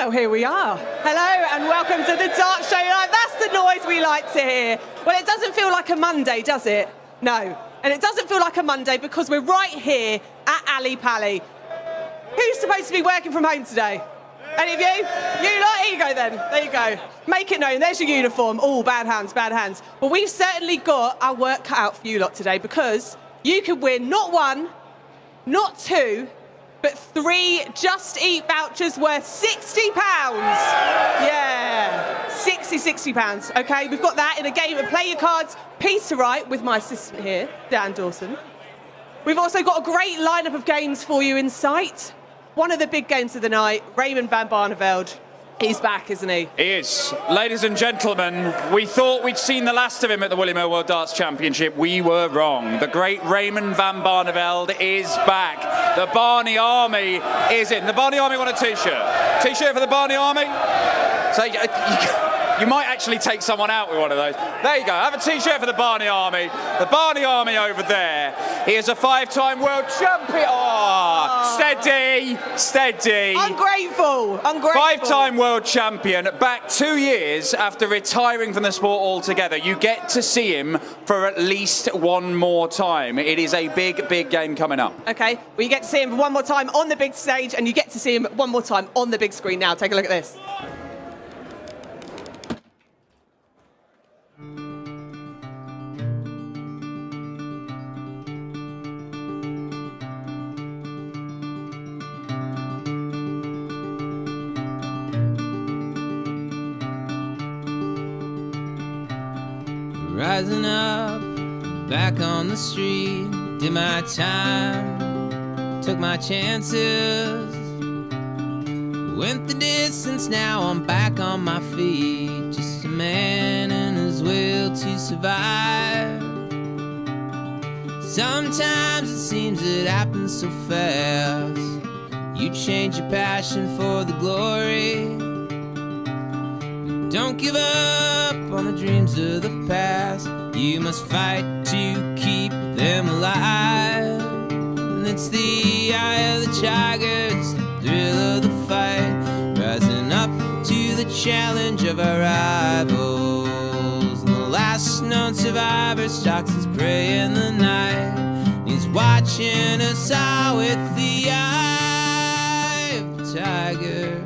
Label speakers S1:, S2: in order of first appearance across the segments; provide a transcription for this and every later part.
S1: Well, here we are. Hello and welcome to the Dart Show Live. That's the noise we like to hear. Well, it doesn't feel like a Monday, does it? No. And it doesn't feel like a Monday because we're right here at Ali Pally. Who's supposed to be working from home today? Any of you? You lot? Here you go then. There you go. Make it known. There's your uniform. Oh, bad hands, bad hands. Well, we've certainly got our work cut out for you lot today because you could win not one, not two, but 3 Just Eat vouchers worth £60. Yeah, £60. Okay, we've got that in a game of Play Your Cards, Peter Wright with my assistant here, Dan Dawson. We've also got a great lineup of games for you in sight. One of the big games of the night, Raymond van Barneveld. He's back, isn't he?
S2: He is. Ladies and gentlemen, we thought we'd seen the last of him at the William Hill World Darts Championship. We were wrong. The great Raymond van Barneveld is back. The Barney Army is in. The Barney Army want a T-shirt. T-shirt for the Barney Army? So you might actually take someone out with one of those. There you go. Have a T-shirt for the Barney Army. The Barney Army over there. He is a 5-time world champion. Oh, steady, steady.
S1: Ungrateful.
S2: 5-time world champion, back 2 years after retiring from the sport altogether. You get to see him for at least one more time. It is a big, big game coming up.
S1: Okay, well, you get to see him one more time on the big stage, and you get to see him one more time on the big screen now. Take a look at this.
S3: Rising up, back on the street, did my time, took my chances, went the distance, now I'm back on my feet, just a man and his will to survive. Sometimes it seems it happens so fast, you change your passion for the glory. Don't give up on the dreams of the past. You must fight to keep them alive. And it's the eye of the tiger, it's the thrill of the fight, rising up to the challenge of our rivals. And the last known survivor stalks his prey in the night. He's watching us all with the eye of the tiger.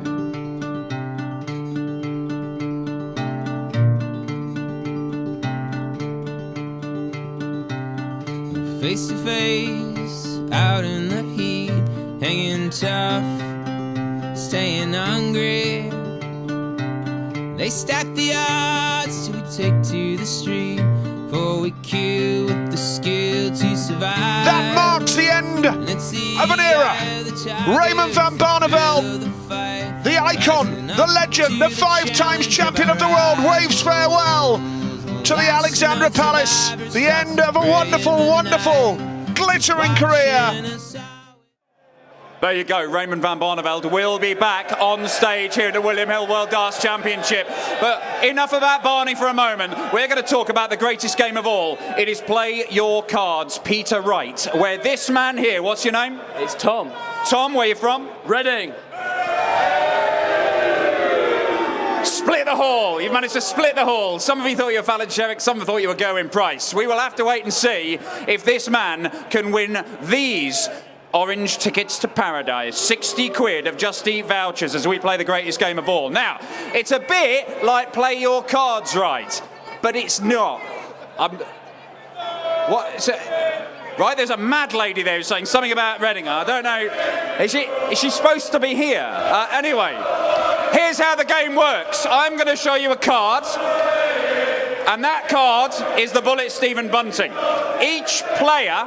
S3: Face to face, out in the heat, hanging tough, staying hungry. They stack the odds till we take to the street, for we kill with the skill to survive.
S4: That marks the end of an era. Raymond van Barneveld, the icon, the legend, the 5-times champion of the world, waves farewell to the Alexandra Palace, the end of a wonderful, wonderful, glittering career.
S2: There you go, Raymond van Barneveld will be back on stage here at the William Hill World Darts Championship. But enough about Barney for a moment. We're going to talk about the greatest game of all. It is Play Your Cards, Peter Wright, where this man here, what's your name?
S5: It's Tom.
S2: Tom, where are you from?
S5: Reading.
S2: Split the hall. You've managed to split the hall. Some of you thought you were Fallon Sherrick, some thought you were Gerwyn Price. We will have to wait and see if this man can win these orange tickets to paradise. 60 quid of Just Eat vouchers as we play the greatest game of all. Now, it's a bit like Play Your Cards Right, but it's not. Right, there's a mad lady there who's saying something about Reading. I don't know. Is she supposed to be here? Anyway, here's how the game works. I'm going to show you a card, and that card is the Bullet Stephen Bunting. Each player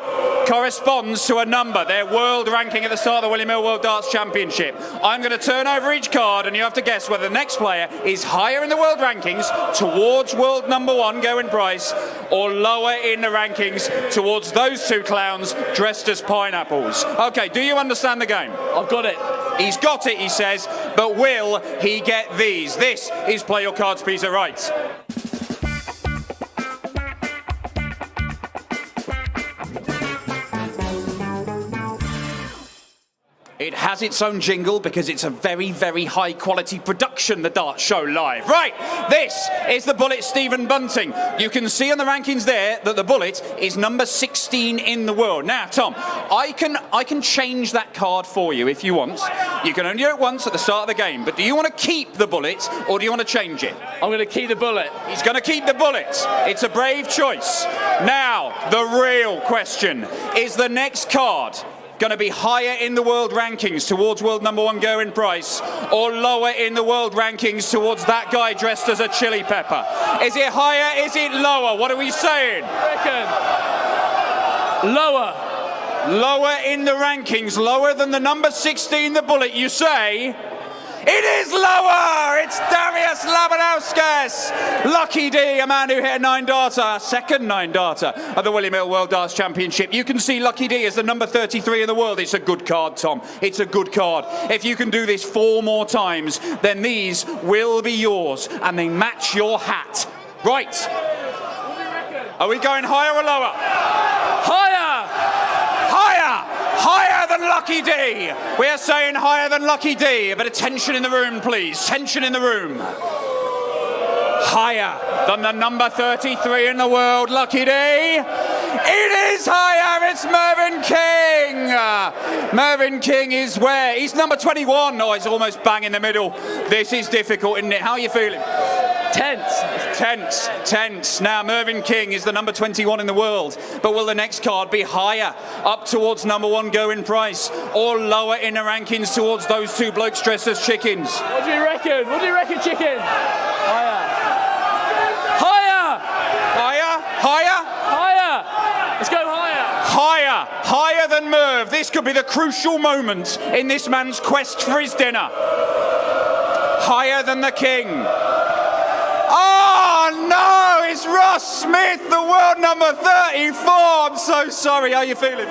S2: corresponds to a number, their world ranking at the start of the William Hill World Darts Championship. I'm going to turn over each card, and you have to guess whether the next player is higher in the world rankings towards world number 1, Gerwyn Price, or lower in the rankings towards those two clowns dressed as pineapples. Okay, do you understand the game?
S5: I've got it.
S2: He's got it, he says, but will he get these? This is Play Your Cards, Peter Wright. It has its own jingle because it's a very, very high quality production, the Dart Show Live. Right, this is the Bullet Stephen Bunting. You can see on the rankings there that the Bullet is number 16 in the world. Now, Tom, I can change that card for you if you want. You can only do it once at the start of the game, but do you want to keep the Bullet or do you want to change it?
S5: I'm going to keep the Bullet.
S2: He's going to keep the Bullet. It's a brave choice. Now, the real question, is the next card going to be higher in the world rankings towards world number one Gerwyn Price or lower in the world rankings towards that guy dressed as a chili pepper? Is it higher? Is it lower? What are we saying?
S5: Lower.
S2: Lower in the rankings, lower than the number 16, the Bullet, you say? It is lower! It's Darius Labanauskas! Lucky D, a man who hit a 9-darter, second 9-darter at the William Hill World Darts Championship. You can see Lucky D as the number 33 in the world. It's a good card, Tom. It's a good card. If you can do this 4 more times, then these will be yours, and they match your hat. Right. Are we going higher or lower?
S5: Higher!
S2: Higher than Lucky D. We are saying higher than Lucky D. A bit of tension in the room, please. Tension in the room. Higher than the number 33 in the world, Lucky D. It is higher. It's Mervyn King. Mervyn King is where? He's number 21. Oh, he's almost bang in the middle. This is difficult, isn't it? How are you feeling? Tense. Now, Mervyn King is the number 21 in the world, but will the next card be higher, up towards number one Gerwyn Price, or lower in the rankings towards those two blokes dressed as chickens?
S5: What do you reckon, chicken? Higher. Let's go higher.
S2: Higher than Merv. This could be the crucial moment in this man's quest for his dinner. Higher than the King. Oh no, it's Ross Smith, the world number 34. I'm so sorry. How are you feeling?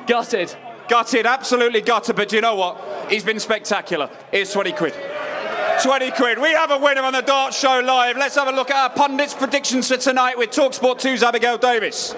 S5: Gutted.
S2: Gutted, absolutely gutted. But you know what? He's been spectacular. Here's 20 quid. 20 quid. We have a winner on the Dart Show Live. Let's have a look at our pundits' predictions for tonight with TalkSport 2's Abigail Davis.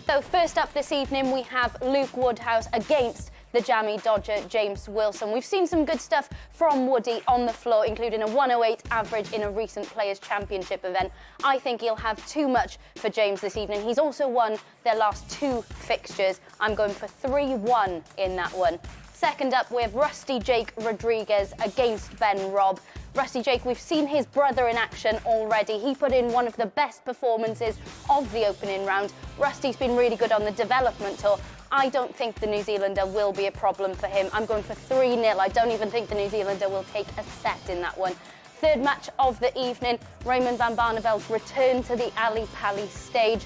S6: So first up this evening, we have Luke Woodhouse against the jammy dodger James Wilson. We've seen some good stuff from Woody on the floor, including a 108 average in a recent Players' Championship event. I think he'll have too much for James this evening. He's also won their last 2 fixtures. I'm going for 3-1 in that one. Second up, we have Rusty Jake Rodriguez against Ben Robb. Rusty Jake, we've seen his brother in action already. He put in one of the best performances of the opening round. Rusty's been really good on the development tour. I don't think the New Zealander will be a problem for him. I'm going for 3-0. I don't even think the New Zealander will take a set in that one. Third match of the evening, Raymond van Barneveld's return to the Ali Pali stage.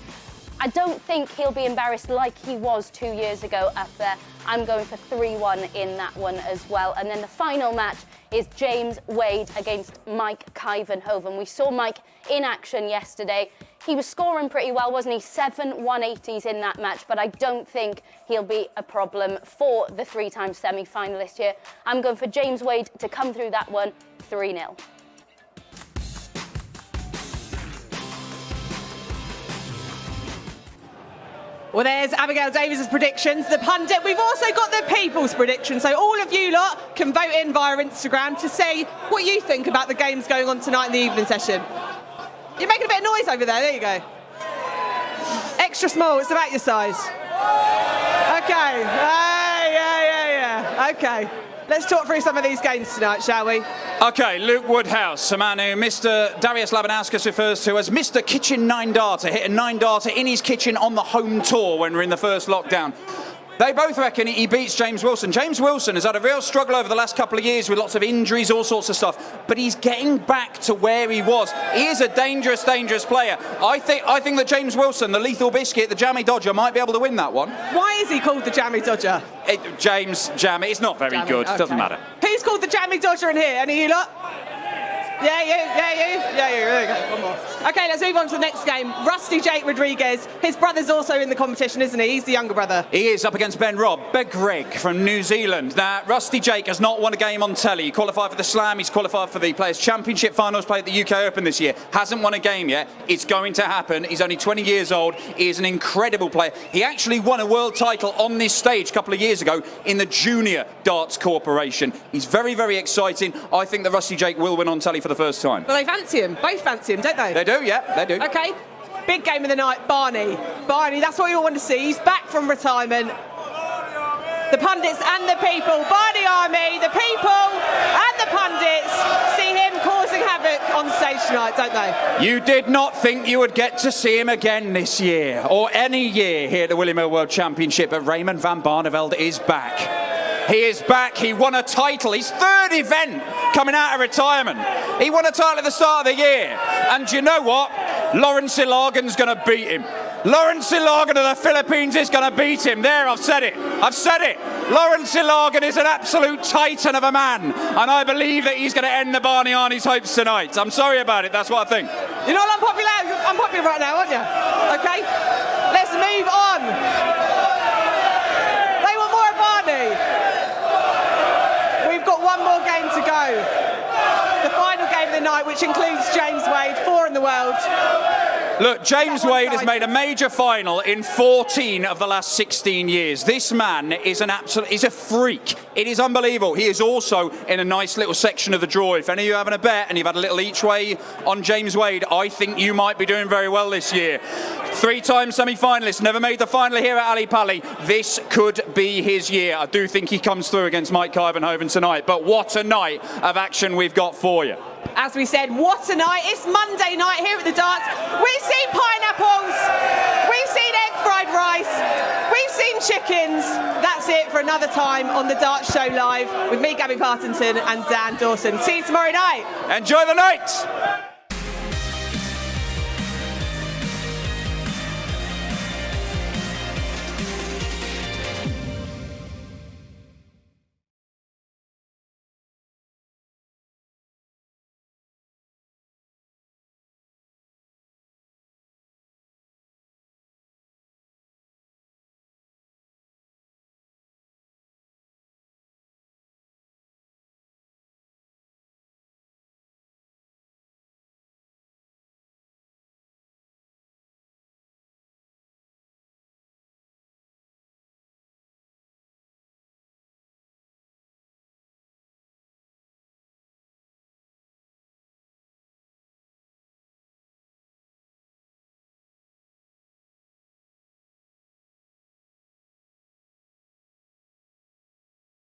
S6: I don't think he'll be embarrassed like he was 2 years ago up there. I'm going for 3-1 in that one as well. And then the final match is James Wade against Mike Kyvenhoven. We saw Mike in action yesterday. He was scoring pretty well, wasn't he? 7 180s in that match, but I don't think he'll be a problem for the 3-time semi-finalist here. I'm going for James Wade to come through that one, 3-0.
S1: Well, there's Abigail Davis's predictions, the pundit. We've also got the people's predictions. So all of you lot can vote in via Instagram to say what you think about the games going on tonight in the evening session. You're making a bit of noise over there. There you go. Extra small. It's about your size. Okay. Yeah. Okay. Let's talk through some of these games tonight, shall we?
S2: Okay, Luke Woodhouse, a man who Mr. Darius Labanauskas refers to as Mr. Kitchen 9-darter, hit a 9-darter in his kitchen on the home tour when we're in the first lockdown. They both reckon he beats James Wilson. James Wilson has had a real struggle over the last couple of years with lots of injuries, all sorts of stuff, but he's getting back to where he was. He is a dangerous, dangerous player. I think that James Wilson, the lethal biscuit, the jammy dodger, might be able to win that one.
S1: Why is he called the jammy dodger?
S2: James Jammy, it's not very
S1: Jammy,
S2: good,
S1: okay.
S2: doesn't matter.
S1: Who's called the jammy dodger in here? Any of you lot? Yeah, you. There you go. One more. Okay, let's move on to the next game. Rusty Jake Rodriguez. His brother's also in the competition, isn't he? He's the younger brother.
S2: He is up against Ben Robb. Greg from New Zealand. Now, Rusty Jake has not won a game on telly. He qualified for the Slam. He's qualified for the Players' Championship finals, played at the UK Open this year. Hasn't won a game yet. It's going to happen. He's only 20 years old. He is an incredible player. He actually won a world title on this stage a couple of years ago in the Junior Darts Corporation. He's very, very exciting. I think that Rusty Jake will win on telly for the first time.
S1: Well, they fancy him. Both fancy him, don't they?
S2: They do, yeah, they do.
S1: Okay. Big game of the night, Barney. Barney, that's what you all want to see. He's back from retirement. The pundits and the people, Barney Army, the people and the pundits see him causing havoc on stage tonight, don't they?
S2: You did not think you would get to see him again this year, or any year here at the William Hill World Championship, but Raymond van Barneveld is back. He is back. He won a title. His third event coming out of retirement. He won a title at the start of the year. And do you know what? Lawrence Ilagan's going to beat him. Lawrence Ilagan of the Philippines is going to beat him. There, I've said it. Lawrence Ilagan is an absolute titan of a man. And I believe that he's going to end the Barney Arnie's hopes tonight. I'm sorry about it. That's what I think.
S1: You're not unpopular. You're unpopular right now, aren't you? Okay. Let's move on. They want more of Barney. We've got one more game to go. The final game of the night, which includes James Wade, 4 in the world.
S2: Look, James Wade has made a major final in 14 of the last 16 years. This man is he's a freak. It is unbelievable. He is also in a nice little section of the draw. If any of you are having a bet and you've had a little each way on James Wade, I think you might be doing very well this year. 3-time semi-finalist, never made the final here at Ali Pali. This could be his year. I do think he comes through against Mike Kyvenhoven tonight. But what a night of action we've got for you.
S1: As we said, what a night. It's Monday night here at the darts. We've seen pineapples. We've seen egg fried rice. We've seen chickens. That's it for another time on the Darts Show Live with me, Gabby Partington, and Dan Dawson. See you tomorrow night.
S2: Enjoy the night.